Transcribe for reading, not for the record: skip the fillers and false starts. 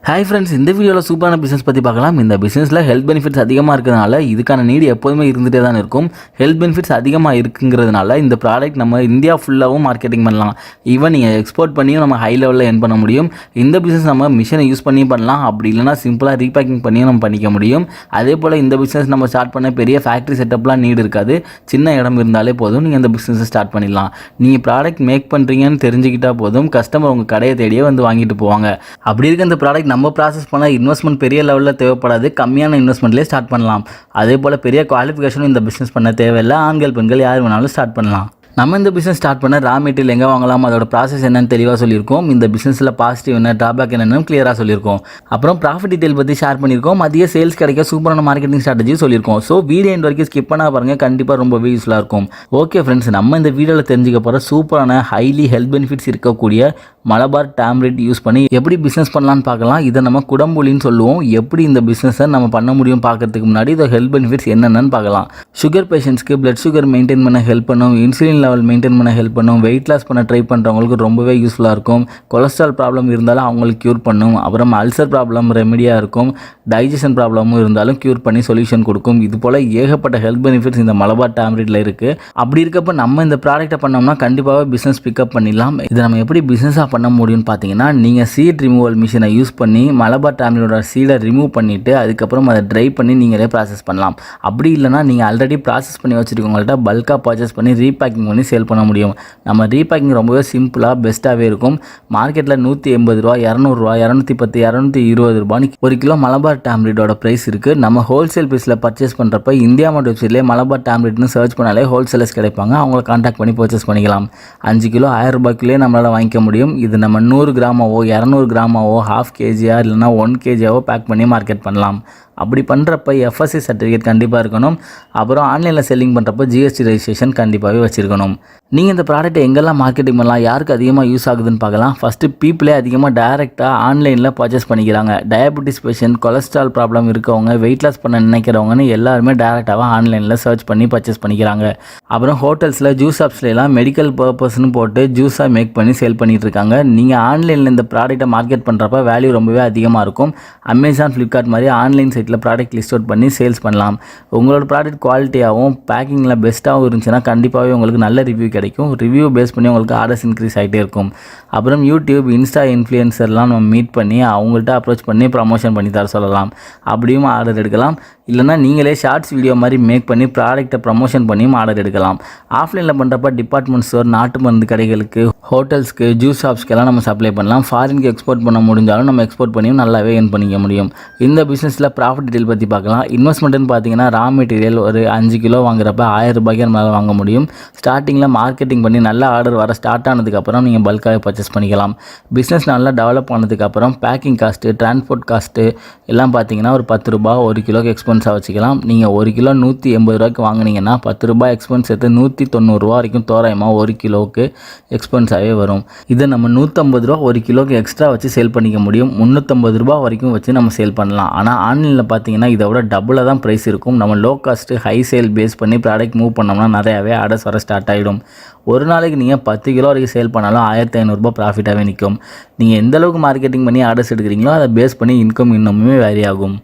Hi friends, இந்த வீடியோவில் சூப்பரான பிஸ்னஸ் பற்றி பார்க்கலாம். இந்த பிஸ்னஸில் ஹெல்த் பெனிஃபிட்ஸ் அதிகமாக இருக்கிறதுனால இதுக்கான நீடு எப்போதுமே இருந்துகிட்டே தான் இருக்கும். ஹெல்த் பெனிஃபிட்ஸ் அதிகமாக இருக்குங்கிறதுனால இந்த ப்ராடக்ட் நம்ம இந்தியா ஃபுல்லாகவும் மார்க்கெட்டிங் பண்ணலாம். ஈவன் நீங்கள் எக்ஸ்போர்ட் பண்ணியும் நம்ம ஹை லெவலில் earn பண்ண முடியும். இந்த பிஸ்னஸ் நம்ம மிஷினை யூஸ் பண்ணி பண்ணலாம், அப்படி இல்லைனா சிம்பிளாக ரீபேக்கிங் பண்ணியும் நம்ம பண்ணிக்க முடியும். அதே போல் இந்த பிஸ்னஸ் நம்ம ஸ்டார்ட் பண்ண பெரிய ஃபேக்ட்ரி செட்டப்லாம் நீடு இருக்காது. சின்ன இடம் இருந்தாலே போதும், நீங்கள் இந்த பிஸ்னஸை ஸ்டார்ட் பண்ணிடலாம். நீங்கள் ப்ராடக்ட் மேக் பண்ணுறீங்கன்னு தெரிஞ்சுக்கிட்டால் போதும், கஸ்டமர் உங்கள் கடையை தேடியே வந்து வாங்கிட்டு போவாங்க. அப்படி இருக்க இந்த ப்ராடக்ட் நம்ம ப்ராசஸ் பண்ண இன்வெஸ்ட்மெண்ட் பெரிய லெவலில் தேவைப்படாது, கம்மியான இன்வெஸ்ட்மெண்ட்லேயே ஸ்டார்ட் பண்ணலாம். அதே போல் பெரிய குவாலிஃபிகேஷனும் இந்த பிஸ்னஸ் பண்ண தேவையில்லை. ஆண்கள் பெண்கள் யார் வேணாலும் ஸ்டார்ட் பண்ணலாம். நம்ம இந்த பிஸ்னஸ் ஸ்டார்ட் பண்ண ரா மெட்டீரியல் எங்கே வாங்கலாம், அதோட ப்ராசஸ் என்னன்னு தெளிவாக சொல்லியிருக்கோம். இந்த பிஸ்னஸில் பாசிட்டிவ் என்ன, ட்ராபேக் என்னன்னு கிளியராக சொல்லியிருக்கோம். அப்புறம் ப்ராஃபிட் டீடைல் பற்றி ஷேர் பண்ணியிருக்கோம். அதிக சேல்ஸ் கிடைக்க சூப்பரான மார்க்கெட்டிங் ஸ்ட்ராட்டஜி சொல்லியிருக்கோம். ஸோ வீடியோ எண்ட் வரைக்கும் ஸ்கிப் பண்ணால் பாருங்கள், கண்டிப்பாக ரொம்பவே யூஸ்ஃபுல்லாக இருக்கும். ஓகே ஃப்ரெண்ட்ஸ், நம்ம இந்த வீடியோவில் தெரிஞ்சுக்க போகிற சூப்பரான ஹைலி ஹெல்த் பெனிஃபிட்ஸ் இருக்கக்கூடிய மலபார் டேம்ரிட் யூஸ் பண்ணி எப்படி பிஸ்னஸ் பண்ணலான்னு பார்க்கலாம். இதை நம்ம குடம்புலின்னு சொல்லுவோம். எப்படி இந்த பிஸ்னஸை நம்ம பண்ண முடியும் பார்க்கறதுக்கு முன்னாடி இந்த ஹெல்த் பெனிஃபிட்ஸ் என்னென்னு பார்க்கலாம். சுகர் பேஷண்ட்ஸ்க்கு பிளட் சுகர் மெயின்டைன் பண்ண ஹெல்ப் பண்ணும், இன்சுலின் லெவல் மெயின்டைன் பண்ண ஹெல்ப் பண்ணும், வெயிட் லாஸ் பண்ண ட்ரை பண்ணுறவங்களுக்கு ரொம்பவே யூஸ்ஃபுல்லாக இருக்கும். கொலஸ்ட்ரால் ப்ராப்ளம் இருந்தாலும் அவங்களுக்கு க்யூர் பண்ணும். அப்புறம் அல்சர் ப்ராப்ளம் ரெமெடியாக இருக்கும். டைஜஷன் ப்ராப்ளமும் இருந்தாலும் க்யூர் பண்ணி சொல்யூஷன் கொடுக்கும். இது போல் ஏகப்பட்ட ஹெல்த் பெனிஃபிட்ஸ் இந்த மலபார் டேம்ரிட்டில் இருக்குது. அப்படி இருக்கப்போ நம்ம இந்த ப்ராடக்ட்டை பண்ணோம்னா கண்டிப்பாக பிஸ்னஸ் பிக்கப் பண்ணிடலாம். இதை நம்ம எப்படி பிஸ்னஸாக பண்ண முடியும்னு பார்த்தீங்கன்னா, நீங்கள் சீட் ரிமூவல் மிஷினை யூஸ் பண்ணி மலபார் டேம்ரிட்டோட சீடை ரிமூவ் பண்ணிவிட்டு அதுக்கப்புறம் அதை ட்ரை பண்ணி நீங்களே ப்ராசஸ் பண்ணலாம். அப்படி இல்லைனா நீங்கள் ஆல்ரெடி ப்ராசஸ் பண்ணி வச்சுருக்கவங்கள்ட்ட பல்காக பர்ச்சேஸ் பண்ணி ரீபேக்கிங் பண்ணி சேல் பண்ண முடியும். நம்ம ரீபேக்கிங் ரொம்பவே சிம்பிளாக பெஸ்ட்டாகவே இருக்கும். மார்க்கெட்டில் 180 ரூபா, 200 ரூபா, 210, 220 ரூபான்னு ஒரு கிலோ மலபார் டேம்ரிட்டோட ப்ரைஸ் இருக்குது. நம்ம ஹோல்சேல் ப்ரைஸில் பர்ச்சேஸ் பண்ணுறப்ப இந்தியா மார்ட் வெப்சைட்லேயே மலபார் டேம்ரிட்னு சர்ச் பண்ணாலே ஹோல்சேலர்ஸ் கிடைப்பாங்க. அவங்கள கான்டாக்ட் பண்ணி பர்ச்சேஸ் பண்ணிக்கலாம். 5 கிலோ 1000 ரூபாய்க்குள்ளேயே நம்மளால் வாங்கிக்க முடியும். இது நம்ம 100 கிராமாவோ 200 கிராமாவோ ½ கேஜியா இல்லைனா 1 கேஜியாவோ பேக் பண்ணி மார்க்கெட் பண்ணலாம். அப்படி பண்ணுறப்ப எஃப்எஸ்சி சர்டிஃபிகேட் கண்டிப்பாக இருக்கணும். அப்புறம் ஆன்லைனில் செல்லிங் பண்ணுறப்ப ஜிஎஸ்டி ரெஜிஸ்ட்ரேஷன் கண்டிப்பாகவே வச்சுருக்கணும். நீங்கள் இந்த ப்ராடக்ட்டை எங்கெல்லாம் மார்க்கெட்டிங் பண்ணலாம், யாருக்கு அதிகமாக யூஸ் ஆகுதுன்னு பார்க்கலாம். ஃபஸ்ட்டு பீப்புளே அதிகமாக டைரெக்டாக ஆன்லைனில் பர்ச்சேஸ் பண்ணிக்கிறாங்க. டயபெட்டிஸ் பேஷண்ட், கொலஸ்ட்ரால் ப்ராப்ளம் இருக்கவங்க, வெயிட் லாஸ் பண்ண நினைக்கிறவங்கன்னு எல்லாருமே டேரெக்டாக ஆன்லைனில் சர்ச் பண்ணி பர்ச்சேஸ் பண்ணிக்கிறாங்க. அப்புறம் ஹோட்டல்ஸில் ஜூஸ் ஷாப்ஸ்லாம் மெடிக்கல் பர்பஸ்ன்னு போட்டு ஜூஸாக மேக் பண்ணி சேல் பண்ணிகிட்டு இருக்காங்க. நீங்கள் ஆன்லைனில் இந்த ப்ராடக்ட்டை மார்க்கெட் பண்ணுறப்ப வேல்யூ ரொம்பவே அதிகமாக இருக்கும். அமேசான், ஃப்ளிப்கார்ட் மாதிரி ஆன்லைன் சைட்டில் ப்ராடக்ட் லிஸ்ட் அவுட் பண்ணி சேல்ஸ் பண்ணலாம். உங்களோட ப்ராடக்ட் குவாலிட்டியாகவும் பேக்கிங்கில் பெஸ்ட்டாகவும் இருந்துச்சுன்னா கண்டிப்பாகவே உங்களுக்கு நல்ல ரிவ்யூ கிடைக்கும். ரிவ்யூ பேஸ் பண்ணி உங்களுக்கு ஆர்டர்ஸ் இன்க்ரீஸ் ஆகிட்டே இருக்கும். அப்புறம் யூடியூப், இன்ஸ்டா இன்ஃப்ளூயன்சர்லாம் நம்ம மீட் பண்ணி அவங்கள்ட்ட அப்ரோச் பண்ணி ப்ரமோஷன் பண்ணி தர சொல்லலாம். அப்படியும் ஆர்டர் எடுக்கலாம். இல்லைனா நீங்களே ஷார்ட்ஸ் வீடியோ மாதிரி மேக் பண்ணி ப்ராடக்ட்டை ப்ரமோஷன் பண்ணியும் ஆர்டர் எடுக்கலாம். ஆஃப்லைனில் பண்ணுறப்ப டிபார்ட்மெண்ட் ஸ்டோர், நாட்டு மருந்து கடைகளுக்கு, ஹோட்டல்ஸ்க்கு, ஜூஸ் ஷாப்ஸ்க்கெல்லாம் நம்ம சப்ளை பண்ணலாம். ஃபாரினுக்கு எக்ஸ்போர்ட் பண்ண முடிஞ்சாலும் நம்ம எக்ஸ்போர்ட் பண்ணியும் நல்லாவே earn பண்ணிக்க முடியும். இந்த பிஸ்னஸில் ப்ராஃபிட் டீடைல் பற்றி பார்க்கலாம். இன்வெஸ்ட்மெண்ட்னு பார்த்தீங்கன்னா ரா மெட்டீரியல் ஒரு 5 கிலோ வாங்குறப்ப 1000 ரூபாய்க்கு நம்மளால் வாங்க முடியும். ஸ்டார்டிங்கில் மார்க்கெட்டிங் பண்ணி நல்ல ஆர்டர் வர ஸ்டார்ட் ஆனதுக்கப்புறம் நீங்கள் பல்காக பர்ச்சேஸ் பண்ணிக்கலாம். பிஸ்னஸ் நல்லா டெவலப் ஆனதுக்கப்புறம் பேக்கிங் காஸ்ட்டு, டிரான்ஸ்போர்ட் காஸ்ட்டு எல்லாம் பார்த்தீங்கன்னா ஒரு 10 ரூபா ஒரு கிலோக்கு எக்ஸ்பென்ஸாக வச்சுக்கலாம். நீங்கள் ஒரு கிலோ 180 ரூபாய்க்கு வாங்கினீங்கன்னா 10 ரூபாய் எக்ஸ்பென்ஸ் சேர்த்து 190 ரூபா வரைக்கும் தோராயமாக ஒரு கிலோவுக்கு எக்ஸ்பென்ஸாகவே வரும். இதை நம்ம 150 ரூபா ஒரு கிலோக்கு எக்ஸ்ட்ரா வச்சு சேல் பண்ணிக்க முடியும். 350 ரூபா வரைக்கும் வச்சு நம்ம சேல் பண்ணலாம். ஆனால் ஆன்லைனில் பார்த்தீங்கன்னா இதை விட டபுளாக தான் ப்ரைஸ் இருக்கும். நம்ம low cost high sale base பண்ணி ப்ராடக்ட் மூவ் பண்ணோம்னா நிறையாவே ஆர்டர்ஸ் வர ஸ்டார்ட் ஆகிடும். ஒரு நாளைக்கு நீங்கள் 10 கிலோ வரைக்கும் சேல் பண்ணாலும் 1500 ரூபாய் ப்ராஃபிட்டாகவே நிற்கும். நீங்கள் எந்த அளவுக்கு மார்க்கெட்டிங் பண்ணி ஆர்டர்ஸ் எடுக்கிறீங்களோ அதை பேஸ் பண்ணி இன்கம் இன்னுமே வேரி ஆகும்.